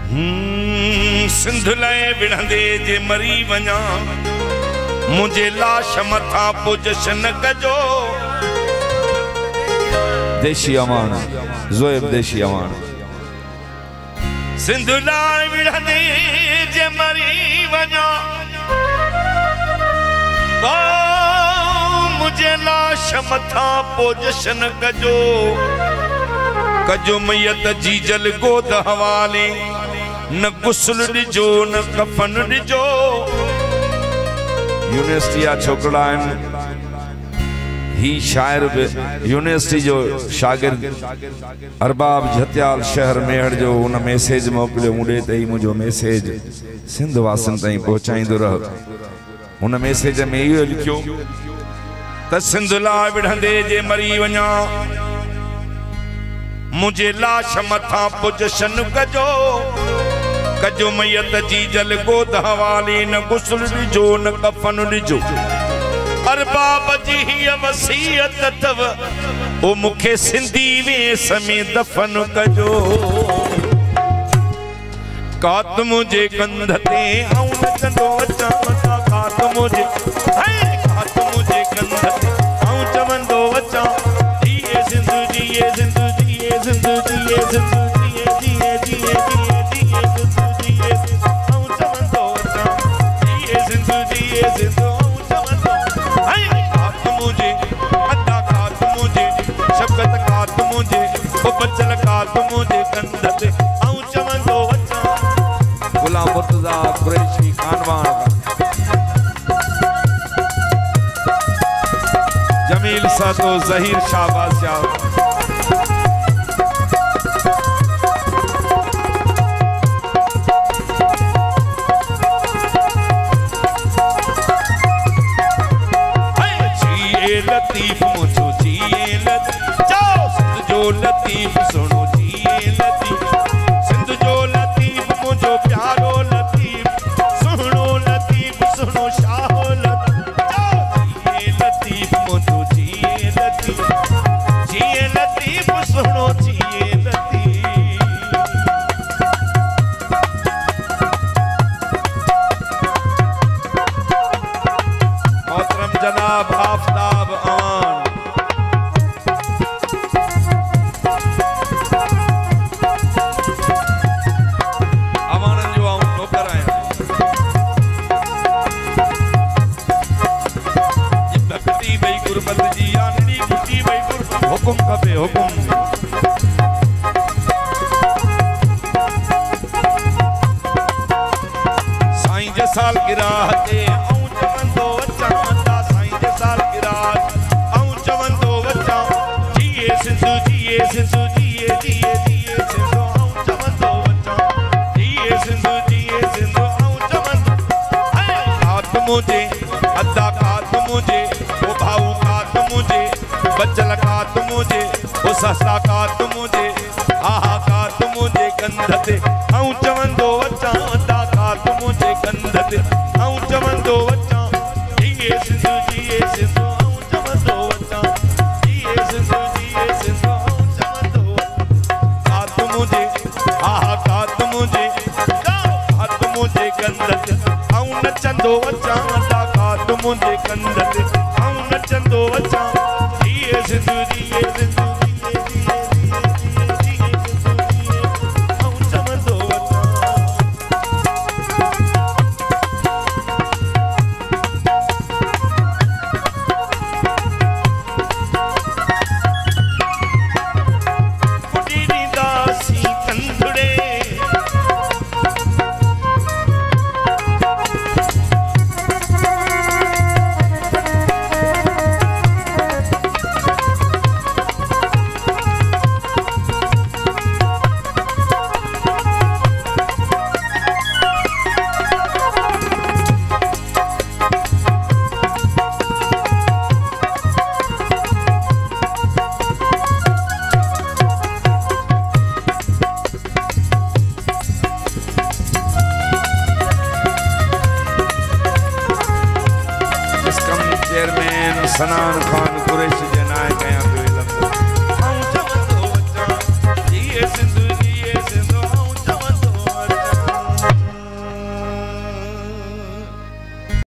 सिंध लाए विढ़ंदे जे मरी वञा मुझे लाश मथा पुजश न कजो। देशी अमान ज़ोएब देशी अमान। सिंध लाए विढ़ंदे जे मरी वञा मुझे लाश मथा पुजश न कजो। कजो मैयत जी जल गोद हवाले न गुस्ल ॾिजो न कफन ॾिजो। यूनिवर्सिटी जा छोकरा आहिनि ही शायर बि यूनिवर्सिटी जो शागिर्द अरबाब जतियाल शहर मेहड़ जो उन मैसेज मोकिलियो मुड़े ते ही मुंहिंजो मैसेज सिंध वासिन ताईं पहुचाईंदो रह। उन मैसेज में इहो लिखियो त सिंध लाइ विढ़ंदे जे मरी वञा मुझे लाश मथा पुजश न कजो। कजो मैयत जी जल गोद हवाले न गुस्ल ॾिजो न कफन ॾिजो। अरबाब जी हीअ वसीयत अथव ओ मूंखे सिंधी वेस में दफन कजो। कात मुझे कंध ते आऊं नचंदो अचां वञा कात मुझे कात मुझे कंध ते आऊं चवंदो अचां जिए सिंध जिए सिंध जिए सिंध जिए सिंध जिए जिए जिए जिए जिए सिंध जिए आऊं चवंदो अचां जिए सिंध जिए सिंध आऊं चवंदो कात मुझे अदा कात मुझे शफ़क़त कात मुझे ओ बचल कात मुझे कंध ते आऊं चवंदो अचां। गुलाम मुर्तजा कुरैशी खानवान जमील सातो ज़हीर शाहबाज शाह जिए लतीफ मुझो जिए लतीफ जाओ सिंध जो लतीफ सुनो जिए लतीफ सिंध जो लतीफ मुझो प्यारो लतीफ सुनो लतीफ सुनो शाहो लतीफ जाओ जिए लतीफ मुझो जिए लतीफ सुनो जिए लतीफ। मोहतरम जनाब आफताब अमान अमानन जो आऊं नौकर आहियां। भक्ति भई गुरबत जी आनड़ी भक्ति भई गुरबत हुकुम खपे हुकुम। साईं जे सालगिरह ते आऊं चवंदो अचां ता साईं जे सालगिरह आऊं चवंदो अचां जिए सिंध जिए सिंध जिए जिए जिए सिंध आऊं चवंदो अचां जिए सिंध आऊं चवंदो कात मुझे अदा कात मुझे ओ भाऊ कात मुझे बचल कात मुझे ओ ससा कात मुझे आहा कात मुझे कंध ते आऊं चवंदो अचां अदा कात मुझे कंध ते आऊं चवंदो अचां जिए सिंध आऊं चवंदो अचां जिए सिंध आऊं चवंदो कात मुझे आहा कात मुझे कात मुझे कंध ते आऊं नचंदो अचां अदा कात मुझे कंध ते आऊं नचंदो अचां जिए सिंध जिए सिंध आऊं चवंदो अचां। दासी कंधड़े चेयरमैन सनान खान